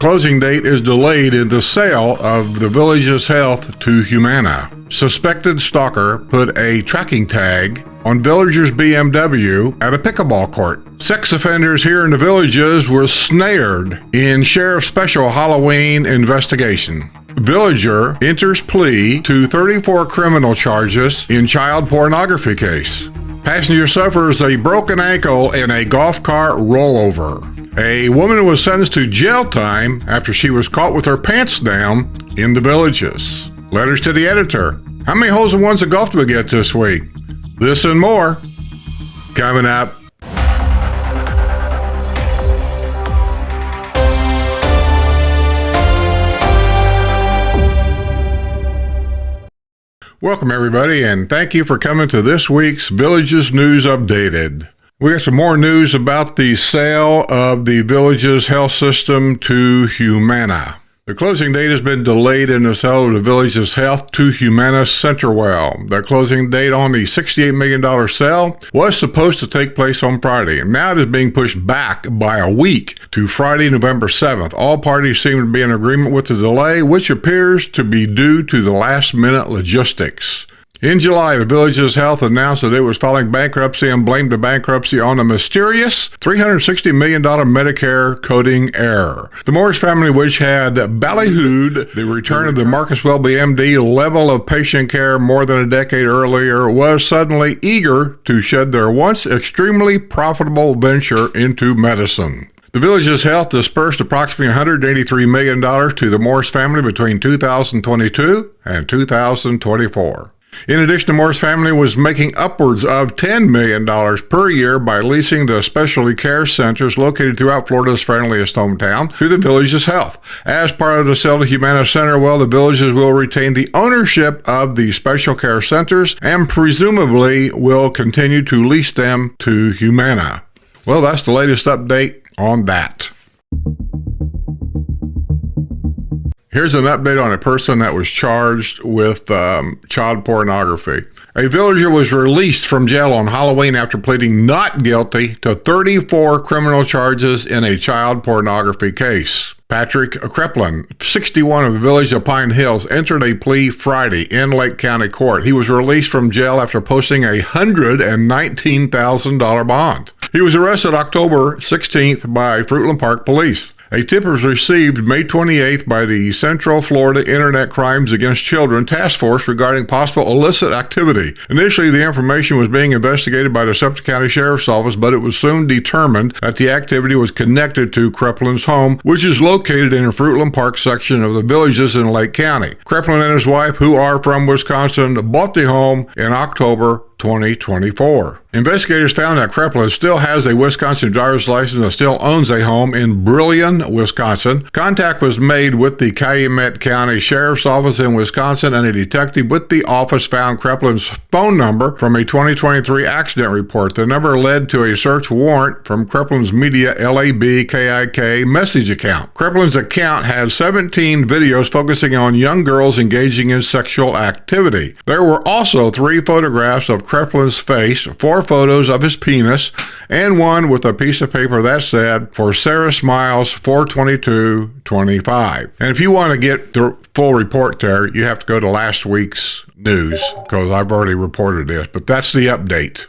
Closing date is delayed in the sale of the village's health to Humana. Suspected stalker put a tracking tag on villager's BMW at a pickleball court. Sex offenders here in the villages were snared in sheriff's special Halloween investigation. Villager enters plea to 34 criminal charges in child pornography case. Passenger suffers a broken ankle in a golf cart rollover. A woman was sentenced to jail time after she was caught with her pants down in the villages. Letters to the editor. How many holes in ones of golf do we get this week? This and more coming up. Welcome everybody, and thank you for coming to this week's Villages News Updated. We got some more news about the sale of the Villages Health System to Humana. The closing date has been delayed in the sale of the Villages Health to Humana Centerwell. The closing date on the $68 million sale was supposed to take place on Friday, and now it is being pushed back by a week to Friday, November 7th. All parties seem to be in agreement with the delay, which appears to be due to the last-minute logistics. In July, the Villages Health announced that it was filing bankruptcy and blamed the bankruptcy on a mysterious $360 million Medicare coding error. The Morris family, which had ballyhooed the return of the Marcus Welby MD level of patient care more than a decade earlier, was suddenly eager to shed their once extremely profitable venture into medicine. The Villages Health dispersed approximately $183 million to the Morris family between 2022 and 2024. In addition, the Morris family was making upwards of $10 million per year by leasing the specialty care centers located throughout Florida's friendliest hometown to the Villages Health. As part of the sale to Humana Centerwell, the Villages will retain the ownership of the special care centers and presumably will continue to lease them to Humana. Well, that's the latest update on that. Here's an update on a person that was charged with child pornography. A villager was released from jail on Halloween after pleading not guilty to 34 criminal charges in a child pornography case. Patrick Kreplin, 61 of the village of Pine Hills, entered a plea Friday in Lake County Court. He was released from jail after posting a $119,000 bond. He was arrested October 16th by Fruitland Park Police. A tip was received May 28th by the Central Florida Internet Crimes Against Children Task Force regarding possible illicit activity. Initially, the information was being investigated by the Sumter County Sheriff's Office, but it was soon determined that the activity was connected to Kreplin's home, which is located in the Fruitland Park section of the Villages in Lake County. Kreplin and his wife, who are from Wisconsin, bought the home in October 2024. Investigators found that Kreplin still has a Wisconsin driver's license and still owns a home in Brillion, Wisconsin. Contact was made with the Calumet County Sheriff's Office in Wisconsin, and a detective with the office found Kreplin's phone number from a 2023 accident report. The number led to a search warrant from Kreplin's Media LABKIK message account. Kreplin's account had 17 videos focusing on young girls engaging in sexual activity. There were also 3 photographs of Kreplin's face, 4 photos of his penis, and one with a piece of paper that said, "For Sarah Smiles, 4/22/25." And if you want to get the full report there, you have to go to last week's news, because I've already reported this, but that's the update.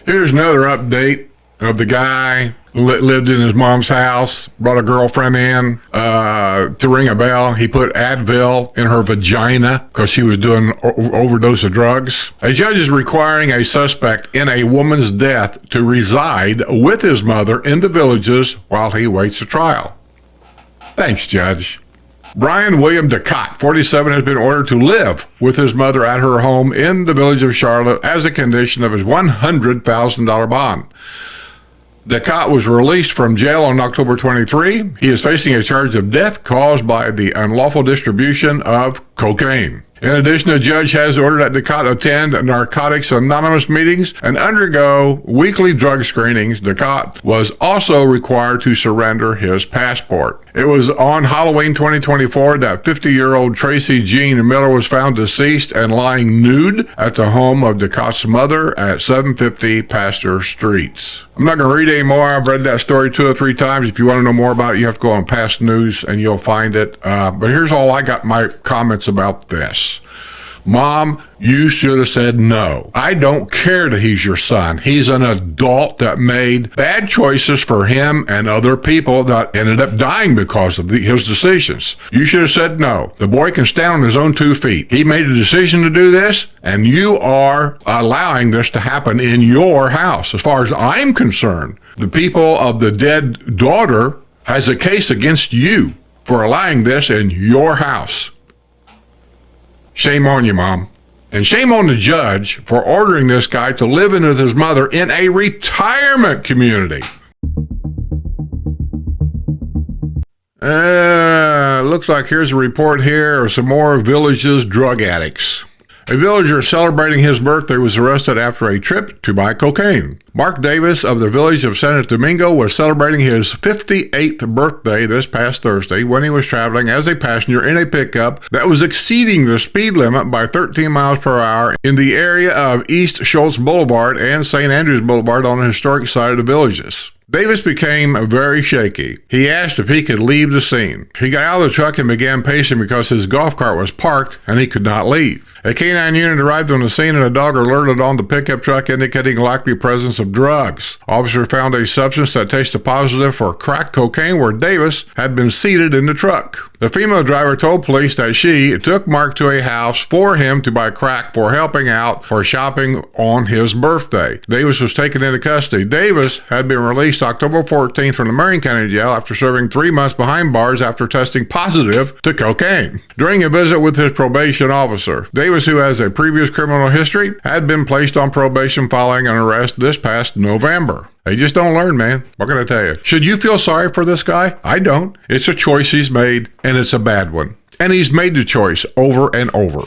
Here's another update of the guy lived in his mom's house, brought a girlfriend in to ring a bell. He put Advil in her vagina because she was doing overdose of drugs. A judge is requiring a suspect in a woman's death to reside with his mother in the Villages while he waits a trial. Thanks, Judge. Brian William DeCott, 47, has been ordered to live with his mother at her home in the Village of Charlotte as a condition of his $100,000 bond. DeCott was released from jail on October 23. He is facing a charge of death caused by the unlawful distribution of cocaine. In addition, the judge has ordered that Ducat attend Narcotics Anonymous meetings and undergo weekly drug screenings. Ducat was also required to surrender his passport. It was on Halloween 2024 that 50-year-old Tracy Jean Miller was found deceased and lying nude at the home of Ducat's mother at 750 Pasteur Street. I'm not going to read anymore. I've read that story 2 or 3 times. If you want to know more about it, you have to go on Past News and you'll find it. But here's all I got my comments about this. Mom, you should have said no. I don't care that he's your son. He's an adult that made bad choices for him and other people that ended up dying because of his decisions. You should have said no. The boy can stand on his own 2 feet. He made a decision to do this, and you are allowing this to happen in your house. As far as I'm concerned, the people of the dead daughter has a case against you for allowing this in your house. Shame on you, Mom. And shame on the judge for ordering this guy to live in with his mother in a retirement community. Looks like here's a report here of some more villages' drug addicts. A villager celebrating his birthday was arrested after a trip to buy cocaine. Mark Davis of the village of San Domingo was celebrating his 58th birthday this past Thursday when he was traveling as a passenger in a pickup that was exceeding the speed limit by 13 miles per hour in the area of East Schultz Boulevard and St. Andrews Boulevard on the historic side of the villages. Davis became very shaky. He asked if he could leave the scene. He got out of the truck and began pacing because his golf cart was parked and he could not leave. A canine unit arrived on the scene and a dog alerted on the pickup truck indicating likely presence of drugs. Officers found a substance that tasted positive for crack cocaine where Davis had been seated in the truck. The female driver told police that she took Mark to a house for him to buy crack for helping out for shopping on his birthday. Davis was taken into custody. Davis had been released October 14th from the Marion County Jail after serving 3 months behind bars after testing positive to cocaine. During a visit with his probation officer, Davis, who has a previous criminal history, had been placed on probation following an arrest this past November. They just don't learn, man. What can I tell you? Should you feel sorry for this guy? I don't. It's a choice he's made, and it's a bad one. And he's made the choice over and over.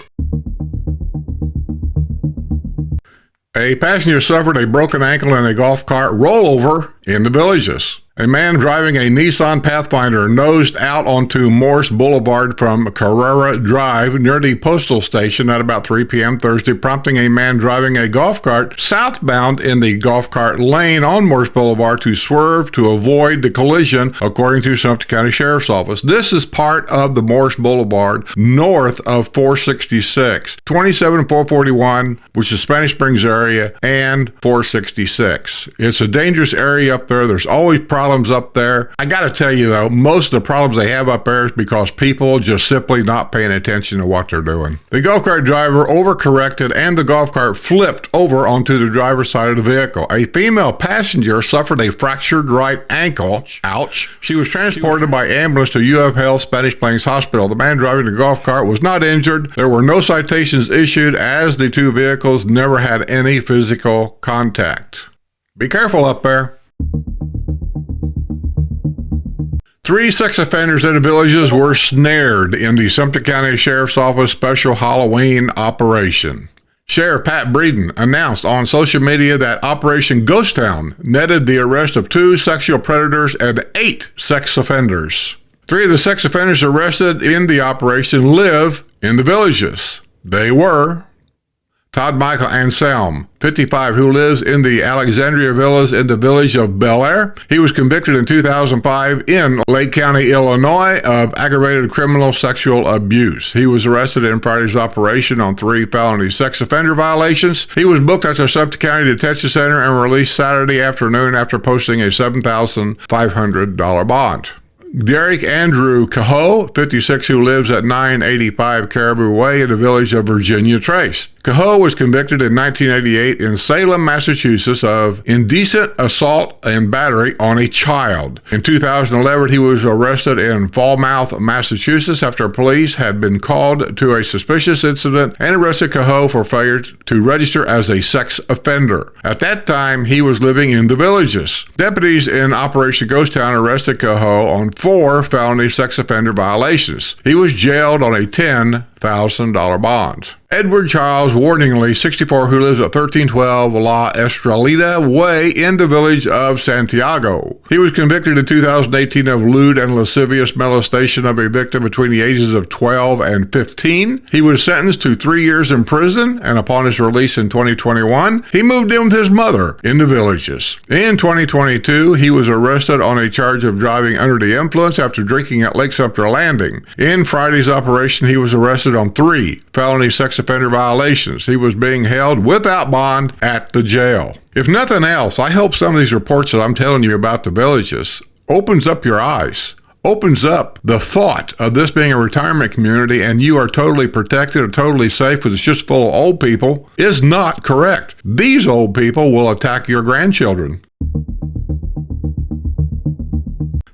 A passenger suffered a broken ankle in a golf cart rollover in the villages. A man driving a Nissan Pathfinder nosed out onto Morse Boulevard from Carrera Drive near the postal station at about 3 p.m. Thursday, prompting a man driving a golf cart southbound in the golf cart lane on Morse Boulevard to swerve to avoid the collision, according to Sumter County Sheriff's Office. This is part of the Morse Boulevard north of 466, 27441, which is Spanish Springs area, and 466. It's a dangerous area up there. There's always problems up there. I gotta tell you though, most of the problems they have up there is because people just simply not paying attention to what they're doing. The golf cart driver overcorrected and the golf cart flipped over onto the driver's side of the vehicle. A female passenger suffered a fractured right ankle. Ouch. She was transported by ambulance to UF Health Spanish Plains Hospital. The man driving the golf cart was not injured. There were no citations issued as the two vehicles never had any physical contact. Be careful up there. 3 sex offenders in the villages were snared in the Sumter County Sheriff's Office special Halloween operation. Sheriff Pat Breeden announced on social media that Operation Ghost Town netted the arrest of 2 sexual predators and 8 sex offenders. 3 of the sex offenders arrested in the operation live in the villages. They were Todd Michael Anselm, 55, who lives in the Alexandria Villas in the village of Bel Air. He was convicted in 2005 in Lake County, Illinois, of aggravated criminal sexual abuse. He was arrested in Friday's operation on 3 felony sex offender violations. He was booked at the Sumter County Detention Center and released Saturday afternoon after posting a $7,500 bond. Derek Andrew Cahoe, 56, who lives at 985 Caribou Way in the village of Virginia Trace. Cahoe was convicted in 1988 in Salem, Massachusetts of indecent assault and battery on a child. In 2011, he was arrested in Falmouth, Massachusetts after police had been called to a suspicious incident and arrested Cahoe for failure to register as a sex offender. At that time, he was living in the villages. Deputies in Operation Ghost Town arrested Cahoe on 4 felony sex offender violations. He was jailed on a $10,000 $100,000 bonds. Edward Charles Warningly, 64, who lives at 1312 La Estrelita Way in the village of Santiago. He was convicted in 2018 of lewd and lascivious molestation of a victim between the ages of 12 and 15. He was sentenced to 3 years in prison, and upon his release in 2021, he moved in with his mother in the villages. In 2022, he was arrested on a charge of driving under the influence after drinking at Lake Sumter Landing. In Friday's operation, he was arrested on 3 felony sex offender violations. He was being held without bond at the jail. If nothing else, I hope some of these reports that I'm telling you about the villages opens up your eyes, opens up the thought of this being a retirement community and you are totally protected or totally safe because it's just full of old people is not correct. These old people will attack your grandchildren.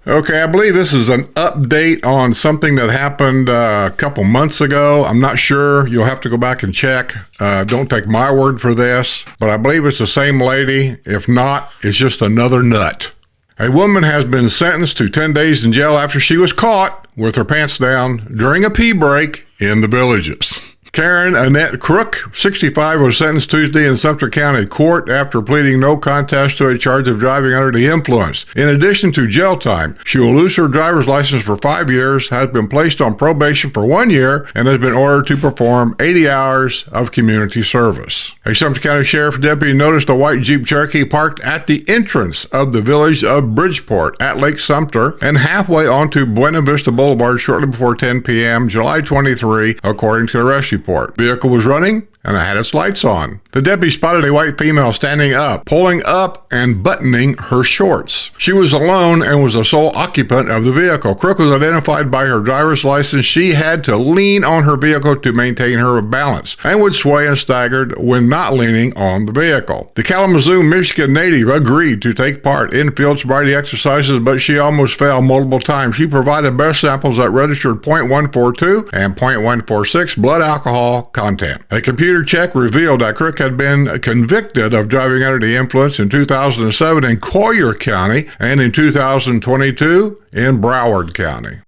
Okay, I believe this is an update on something that happened a couple months ago. I'm not sure. You'll have to go back and check. Don't take my word for this, but I believe it's the same lady. If not, it's just another nut. A woman has been sentenced to 10 days in jail after she was caught with her pants down during a pee break in the villages. Karen Annette Crook, 65, was sentenced Tuesday in Sumter County Court after pleading no contest to a charge of driving under the influence. In addition to jail time, she will lose her driver's license for 5 years, has been placed on probation for 1 year, and has been ordered to perform 80 hours of community service. A Sumter County Sheriff deputy noticed a white Jeep Cherokee parked at the entrance of the village of Bridgeport at Lake Sumter and halfway onto Buena Vista Boulevard shortly before 10 p.m. July 23, according to the arrest report. Vehicle was running and it had its lights on. The deputy spotted a white female standing up, pulling up and buttoning her shorts. She was alone and was the sole occupant of the vehicle. Crook was identified by her driver's license. She had to lean on her vehicle to maintain her balance and would sway and staggered when not leaning on the vehicle. The Kalamazoo, Michigan native agreed to take part in field sobriety exercises, but she almost fell multiple times. She provided breath samples that registered .142 and .146 blood alcohol content. A computer check revealed that Crook had been convicted of driving under the influence in 2007 in Collier County and in 2022 in Broward County.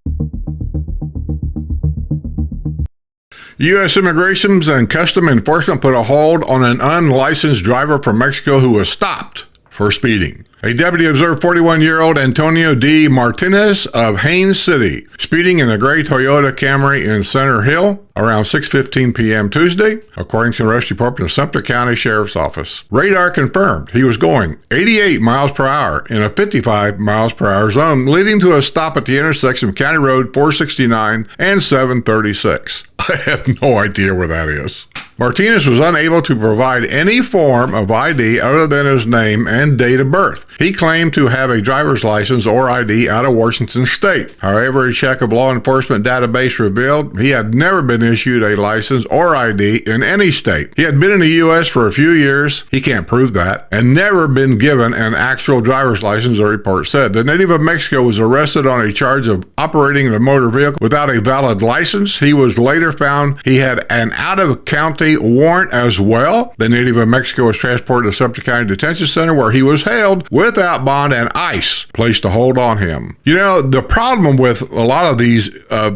U.S. Immigration and Customs Enforcement put a hold on an unlicensed driver from Mexico who was stopped for speeding. A deputy observed 41-year-old Antonio D. Martinez of Haines City speeding in a gray Toyota Camry in Center Hill around 6:15 p.m. Tuesday, according to the arrest report from the Sumter County Sheriff's Office. Radar confirmed he was going 88 miles per hour in a 55 miles per hour zone, leading to a stop at the intersection of County Road 469 and 736. I have no idea where that is. Martinez was unable to provide any form of ID other than his name and date of birth. He claimed to have a driver's license or ID out of Washington State. However, a check of law enforcement database revealed he had never been issued a license or ID in any state. He had been in the U.S. for a few years, he can't prove that, and never been given an actual driver's license, the report said. The native of Mexico was arrested on a charge of operating a motor vehicle without a valid license. He was later found he had an out-of-county warrant as well. The native of Mexico was transported to Sumter County Detention Center where he was held without bond and ICE placed a hold on him. You know, the problem with a lot of these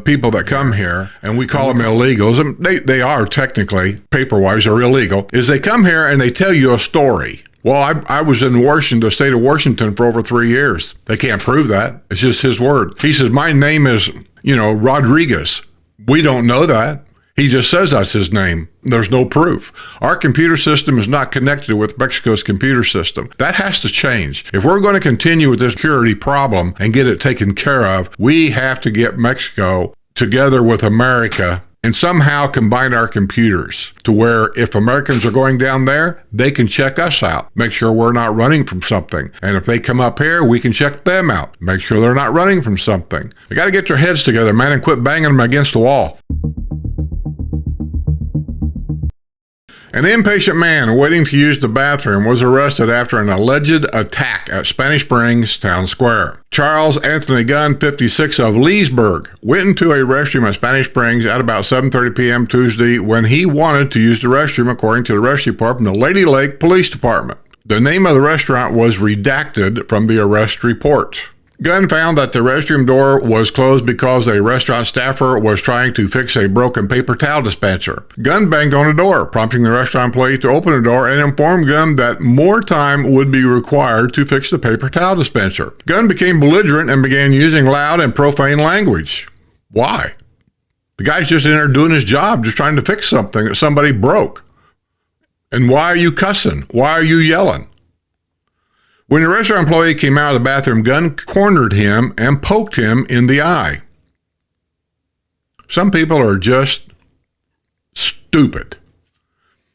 people that come here, and we call them illegals, and they are technically, paper-wise, are illegal, is they come here and they tell you a story. Well, I was in Washington, the state of Washington, for over 3 years. They can't prove that. It's just his word. He says, my name is, Rodriguez. We don't know that. He just says that's his name. There's no proof. Our computer system is not connected with Mexico's computer system. That has to change. If we're going to continue with this security problem and get it taken care of, we have to get Mexico together with America and somehow combine our computers to where if Americans are going down there, they can check us out, make sure we're not running from something. And if they come up here, we can check them out, make sure they're not running from something. They got to get their heads together, man, and quit banging them against the wall. An inpatient man waiting to use the bathroom was arrested after an alleged attack at Spanish Springs Town Square. Charles Anthony Gunn, 56, of Leesburg, went into a restroom at Spanish Springs at about 7:30 p.m. Tuesday when he wanted to use the restroom, according to the arrest report from the Lady Lake Police Department. The name of the restaurant was redacted from the arrest report. Gunn found that the restroom door was closed because a restaurant staffer was trying to fix a broken paper towel dispenser. Gunn banged on the door, prompting the restaurant employee to open the door and inform Gunn that more time would be required to fix the paper towel dispenser. Gunn became belligerent and began using loud and profane language. Why? The guy's just in there doing his job, just trying to fix something that somebody broke. And why are you cussing? Why are you yelling? When the restaurant employee came out of the bathroom, Gunn cornered him and poked him in the eye. Some people are just stupid.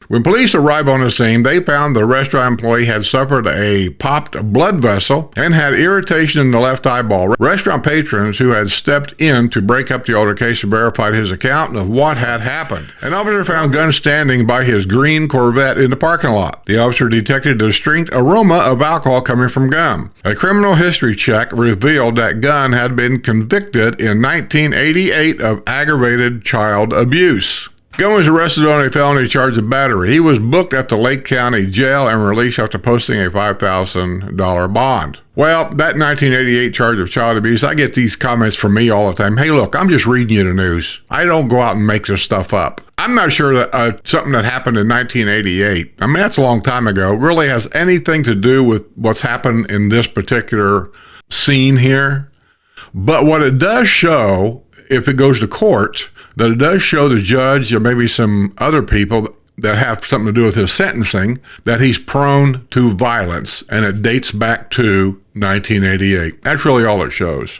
When police arrived on the scene, they found the restaurant employee had suffered a popped blood vessel and had irritation in the left eyeball. Restaurant patrons who had stepped in to break up the altercation verified his account of what had happened. An officer found Gunn standing by his green Corvette in the parking lot. The officer detected a distinct aroma of alcohol coming from Gunn. A criminal history check revealed that Gunn had been convicted in 1988 of aggravated child abuse. Gunn was arrested on a felony charge of battery. He was booked at the Lake County Jail and released after posting a $5,000 bond. Well, that 1988 charge of child abuse, I get these comments from me all the time. Hey, look, I'm just reading you the news. I don't go out and make this stuff up. I'm not sure that something that happened in 1988, I mean, that's a long time ago, really has anything to do with what's happened in this particular scene here. But what it does show, if it goes to court, that it does show the judge or maybe some other people that have something to do with his sentencing that he's prone to violence, and it dates back to 1988. That's really all it shows.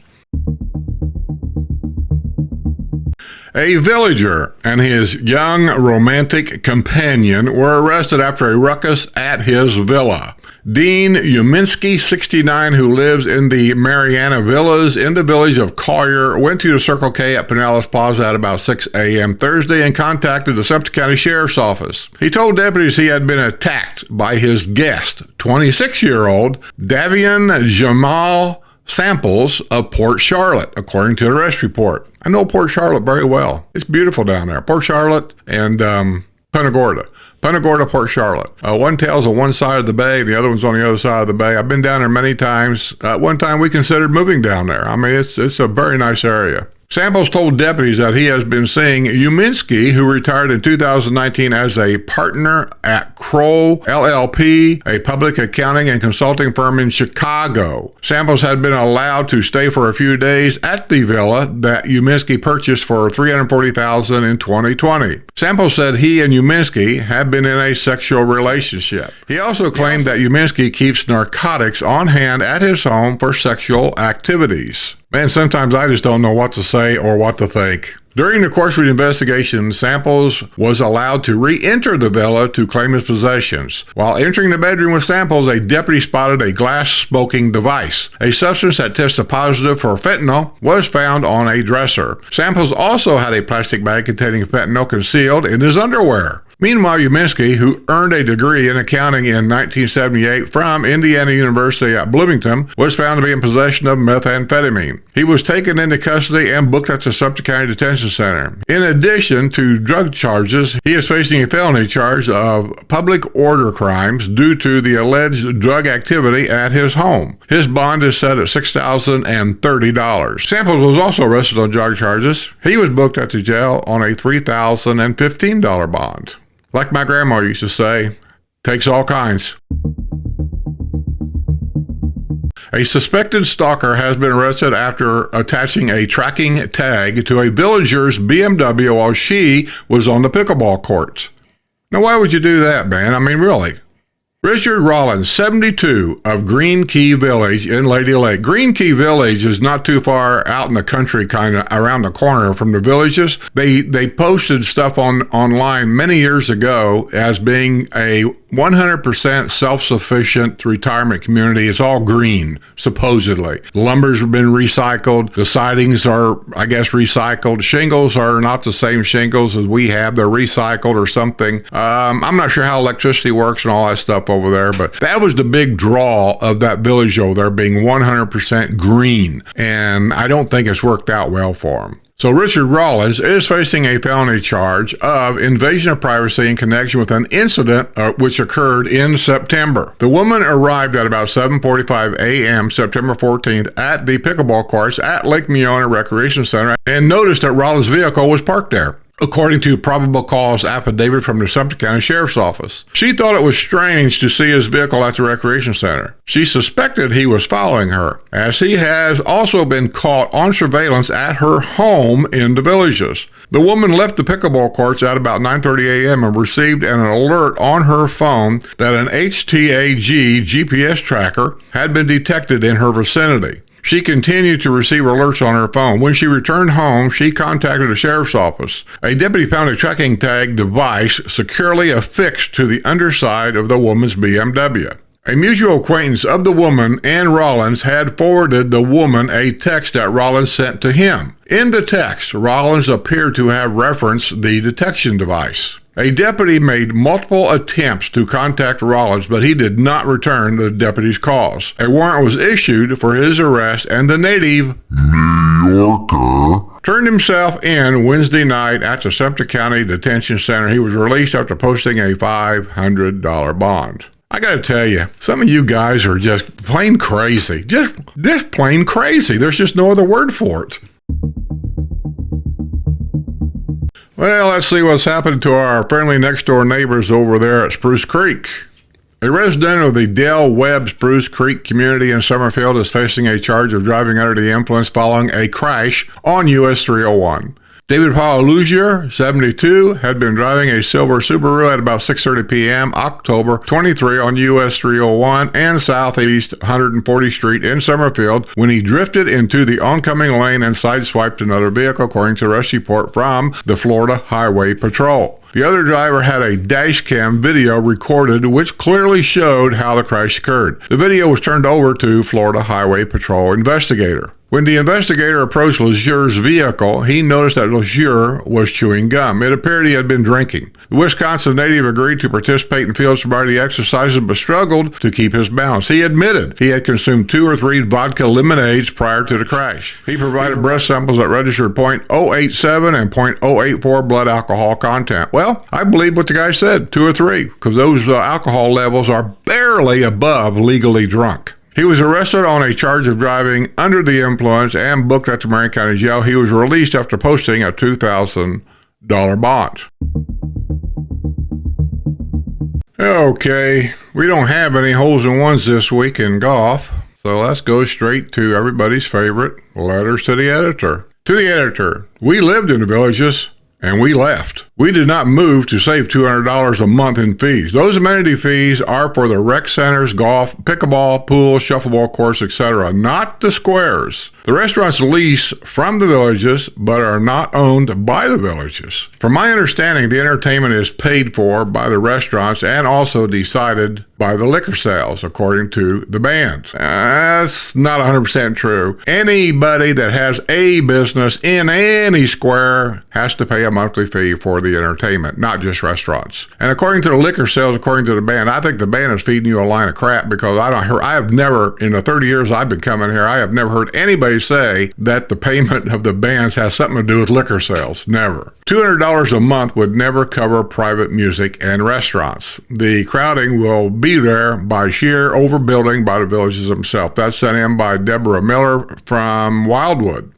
A villager and his young romantic companion were arrested after a ruckus at his villa. Dean Uminski, 69, who lives in the Mariana Villas in the village of Collier, went to the Circle K at Pinellas Plaza at about 6 a.m. Thursday and contacted the Sumter County Sheriff's Office. He told deputies he had been attacked by his guest, 26-year-old Davian Jamal Samples of Port Charlotte, according to the arrest report. I know Port Charlotte very well. It's beautiful down there. Port Charlotte and Punta Gorda, Port Charlotte. One tail's on one side of the bay, and the other one's on the other side of the bay. I've been down there many times. One time we considered moving down there. I mean, it's a very nice area. Samples told deputies that he has been seeing Uminski, who retired in 2019 as a partner at Kroll LLP, a public accounting and consulting firm in Chicago. Samples had been allowed to stay for a few days at the villa that Uminski purchased for $340,000 in 2020. Samples said he and Uminski had been in a sexual relationship. He also claimed that Uminski keeps narcotics on hand at his home for sexual activities. Man, sometimes I just don't know what to say or what to think. During the course of the investigation, Samples was allowed to re-enter the villa to claim his possessions. While entering the bedroom with Samples, a deputy spotted a glass smoking device. A substance that tested positive for fentanyl was found on a dresser. Samples also had a plastic bag containing fentanyl concealed in his underwear. Meanwhile, Uminski, who earned a degree in accounting in 1978 from Indiana University at Bloomington, was found to be in possession of methamphetamine. He was taken into custody and booked at the Sumter County Detention Center. In addition to drug charges, he is facing a felony charge of public order crimes due to the alleged drug activity at his home. His bond is set at $6,030. Samples was also arrested on drug charges. He was booked at the jail on a $3,015 bond. Like my grandma used to say, takes all kinds. A suspected stalker has been arrested after attaching a tracking tag to a villager's BMW while she was on the pickleball courts. Now, why would you do that, man? I mean, really? Richard Rollins, 72, of Green Key Village in Lady Lake. Green Key Village is not too far out in the country, kind of around the corner from the villages. They posted stuff online many years ago as being a 100% self-sufficient retirement community. It's all green, supposedly. The lumber's been recycled. The sidings are, I guess, recycled. Shingles are not the same shingles as we have. They're recycled or something. I'm not sure how electricity works and all that stuff over there, but that was the big draw of that village over there, being 100% green. And I don't think it's worked out well for them. So Richard Rollins is facing a felony charge of invasion of privacy in connection with an incident which occurred in September. The woman arrived at about 7:45 a.m. September 14th at the pickleball courts at Lake Meona Recreation Center and noticed that Rollins' vehicle was parked there, according to probable cause affidavit from the Sumter County Sheriff's Office. She thought it was strange to see his vehicle at the recreation center. She suspected he was following her, as he has also been caught on surveillance at her home in the Villages. The woman left the pickleball courts at about 9:30 a.m. and received an alert on her phone that an HTAG GPS tracker had been detected in her vicinity. She continued to receive alerts on her phone. When she returned home, she contacted the sheriff's office. A deputy found a tracking tag device securely affixed to the underside of the woman's BMW. A mutual acquaintance of the woman and Rollins had forwarded the woman a text that Rollins sent to him. In the text, Rollins appeared to have referenced the detection device. A deputy made multiple attempts to contact Rollins, but he did not return the deputy's calls. A warrant was issued for his arrest, and the native New Yorker turned himself in Wednesday night at the Sumter County Detention Center. He was released after posting a $500 bond. I gotta tell you, some of you guys are just plain crazy. Just plain crazy. There's just no other word for it. Well, let's see what's happened to our friendly next-door neighbors over there at Spruce Creek. A resident of the Del Webb Spruce Creek community in Summerfield is facing a charge of driving under the influence following a crash on US 301. David Paulugier, 72, had been driving a silver Subaru at about 6:30 p.m. October 23 on US 301 and Southeast 140th Street in Summerfield when he drifted into the oncoming lane and sideswiped another vehicle, according to a arrest report from the Florida Highway Patrol. The other driver had a dash cam video recorded which clearly showed how the crash occurred. The video was turned over to Florida Highway Patrol investigator. When the investigator approached Legier's vehicle, he noticed that Legier was chewing gum. It appeared he had been drinking. The Wisconsin native agreed to participate in field sobriety exercises but struggled to keep his balance. He admitted he had consumed 2 or 3 vodka lemonades prior to the crash. He provided breath samples that registered .087 and .084 blood alcohol content. Well, I believe what the guy said, 2 or 3, because those alcohol levels are barely above legally drunk. He was arrested on a charge of driving under the influence and booked at the Marion County Jail. He was released after posting a $2,000 bond. Okay, we don't have any holes in ones this week in golf, so let's go straight to everybody's favorite letters to the editor. To the editor, we lived in the Villages and we left. We did not move to save $200 a month in fees. Those amenity fees are for the rec centers, golf, pickleball, pool, shuffleboard course, etc., not the squares. The restaurants lease from the Villages, but are not owned by the Villages. From my understanding, the entertainment is paid for by the restaurants and also decided by the liquor sales, according to the band. That's not 100% true. Anybody that has a business in any square has to pay a monthly fee for the entertainment, not just restaurants. And according to the liquor sales, according to the band, I think the band is feeding you a line of crap, because I have never, in the 30 years I've been coming here, I have never heard anybody say that the payment of the bands has something to do with liquor sales. Never. $200 a month would never cover private music and restaurants. The crowding will be there by sheer overbuilding by the Villages themselves. That's sent in by Deborah Miller from Wildwood.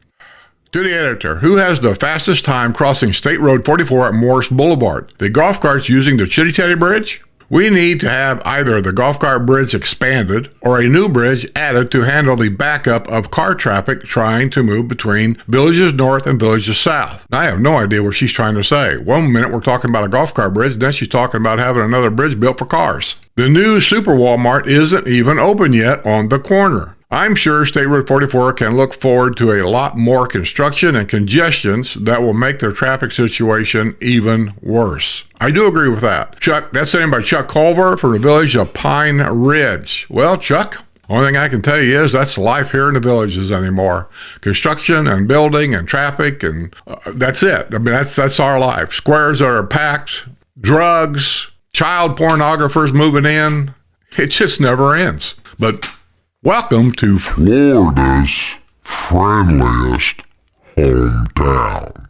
To the editor, who has the fastest time crossing State Road 44 at Morris Boulevard? The golf carts using the Chitty Chatty Bridge? We need to have either the golf cart bridge expanded or a new bridge added to handle the backup of car traffic trying to move between Villages North and Villages South. Now, I have no idea what she's trying to say. One minute we're talking about a golf cart bridge, then she's talking about having another bridge built for cars. The new Super Walmart isn't even open yet on the corner. I'm sure State Road 44 can look forward to a lot more construction and congestions that will make their traffic situation even worse. I do agree with that. Chuck, that's sent in by Chuck Culver from the village of Pine Ridge. Well, Chuck, only thing I can tell you is that's life here in the Villages anymore. Construction and building and traffic, and that's it. I mean, that's our life. Squares that are packed, drugs, child pornographers moving in. It just never ends. But welcome to Florida's friendliest hometown.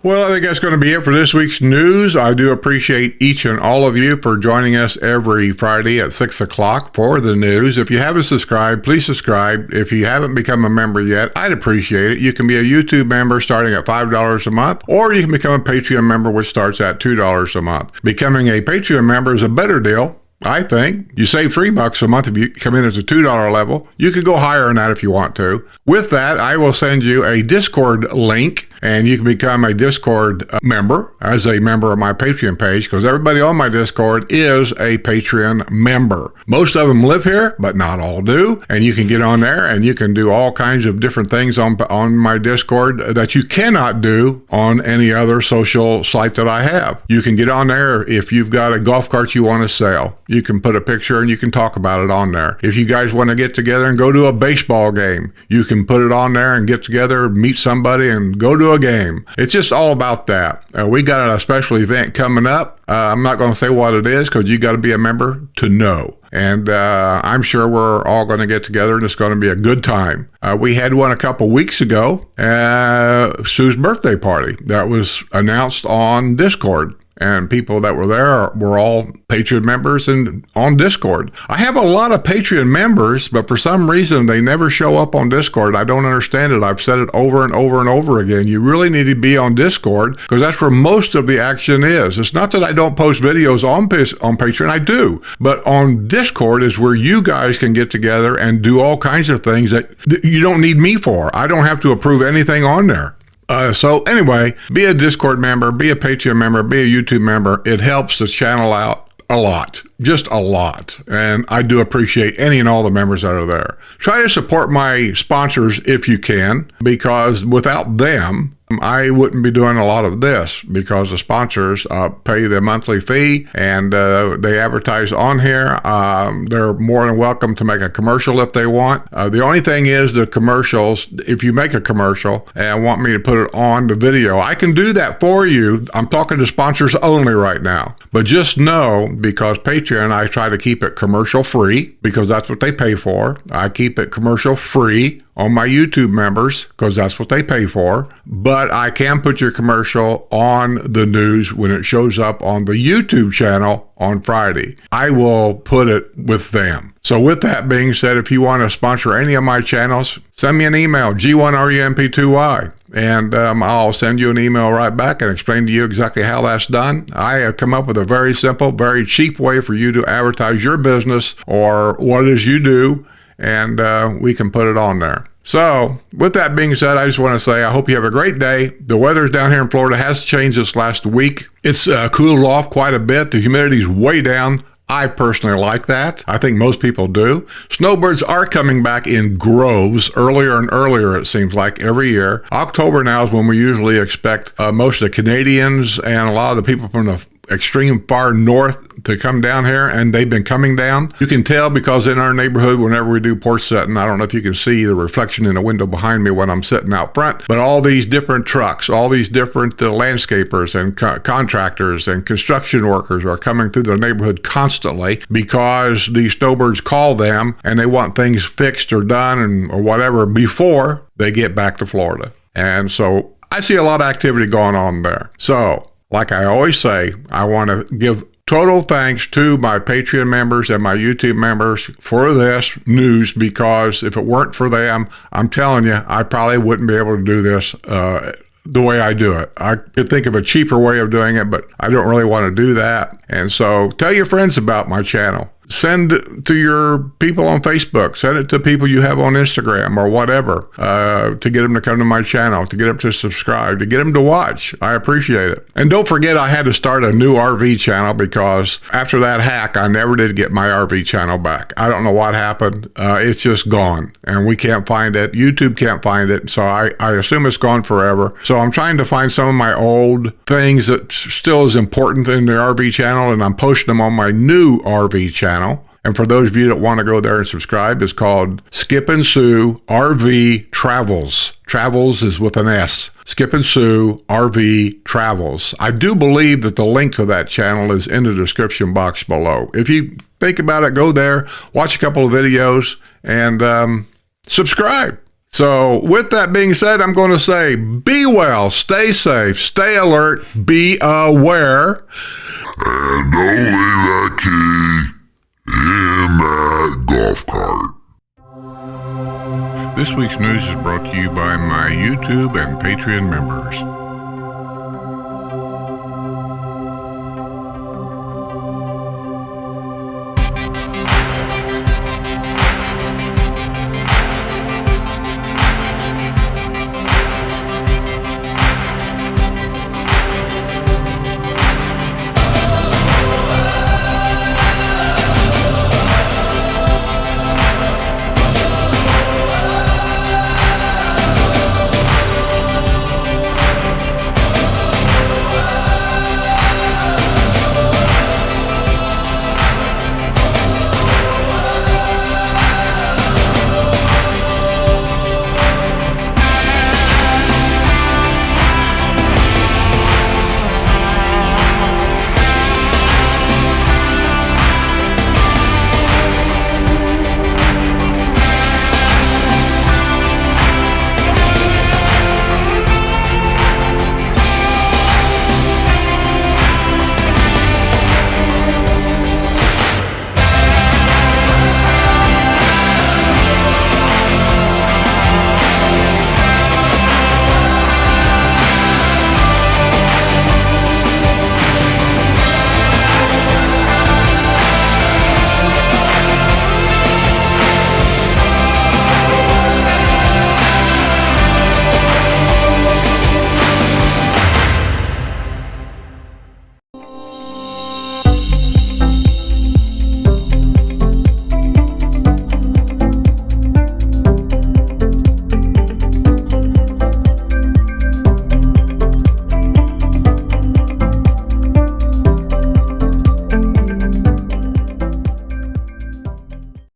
Well, I think that's going to be it for this week's news. I do appreciate each and all of you for joining us every Friday at 6 o'clock for the news. If you haven't subscribed, please subscribe. If you haven't become a member yet, I'd appreciate it. You can be a YouTube member starting at $5 a month, or you can become a Patreon member, which starts at $2 a month. Becoming a Patreon member is a better deal, I think. You save $3 a month if you come in at the $2 level. You could go higher than that if you want to. With that, I will send you a Discord link, and you can become a Discord member as a member of my Patreon page, because everybody on my Discord is a Patreon member. Most of them live here, but not all do. And you can get on there and you can do all kinds of different things on my Discord that you cannot do on any other social site that I have. You can get on there if you've got a golf cart you want to sell. You can put a picture and you can talk about it on there. If you guys want to get together and go to a baseball game, you can put it on there and get together, meet somebody, and go to a game. It's just all about that. We got a special event coming up. I'm not going to say what it is because you got to be a member to know. And I'm sure we're all going to get together and it's going to be a good time. We had one a couple weeks ago, Sue's birthday party that was announced on Discord. And people that were there were all Patreon members and on Discord. I have a lot of Patreon members, but for some reason they never show up on Discord. I don't understand it. I've said it over and over and over again. You really need to be on Discord because that's where most of the action is. It's not that I don't post videos on Patreon. I do. But on Discord is where you guys can get together and do all kinds of things that you don't need me for. I don't have to approve anything on there. So anyway, be a Discord member, be a Patreon member, be a YouTube member. It helps the channel out a lot, just a lot. And I do appreciate any and all the members that are there. Try to support my sponsors if you can, because without them, I wouldn't be doing a lot of this because the sponsors pay the monthly fee and they advertise on here. They're more than welcome to make a commercial if they want. The only thing is the commercials, if you make a commercial and want me to put it on the video, I can do that for you. I'm talking to sponsors only right now. But just know, because Patreon, I try to keep it commercial free because that's what they pay for. I keep it commercial free on my YouTube members because that's what they pay for. But I can put your commercial on the news when it shows up on the YouTube channel on Friday. I will put it with them. So with that being said, if you want to sponsor any of my channels, send me an email, G1RUMP2Y, and I'll send you an email right back and explain to you exactly how that's done. I have come up with a very simple, very cheap way for you to advertise your business or what it is you do, and we can put it on there. So with that being said, I just want to say I hope you have a great day. The weather down here in Florida has changed this last week. It's cooled off quite a bit. The humidity's way down. I personally like that. I think most people do. Snowbirds are coming back in groves earlier and earlier, it seems like, every year. October now is when we usually expect most of the Canadians and a lot of the people from the extreme far north to come down here, and they've been coming down. You can tell because in our neighborhood, whenever we do porch setting, I don't know if you can see the reflection in the window behind me when I'm sitting out front, but all these different trucks, all these different landscapers and contractors and construction workers are coming through the neighborhood constantly because these snowbirds call them and they want things fixed or done or whatever before they get back to Florida. And so I see a lot of activity going on there. So like I always say, I want to give total thanks to my Patreon members and my YouTube members for this news, because if it weren't for them, I'm telling you, I probably wouldn't be able to do this the way I do it. I could think of a cheaper way of doing it, but I don't really want to do that. And so tell your friends about my channel. Send it to your people on Facebook. Send it to people you have on Instagram or whatever to get them to come to my channel, to get them to subscribe, to get them to watch. I appreciate it. And don't forget, I had to start a new RV channel because after that hack, I never did get my RV channel back. I don't know what happened. It's just gone and we can't find it. YouTube can't find it. So I assume it's gone forever. So I'm trying to find some of my old things that still is important in the RV channel, and I'm posting them on my new RV channel. And for those of you that want to go there and subscribe, it's called Skip and Sue RV Travels. Travels is with an S. Skip and Sue RV Travels. I do believe that the link to that channel is in the description box below. If you think about it, go there, watch a couple of videos, and subscribe. So with that being said, I'm going to say be well, stay safe, stay alert, be aware. And don't leave that key in that golf cart. This week's news is brought to you by my YouTube and Patreon members.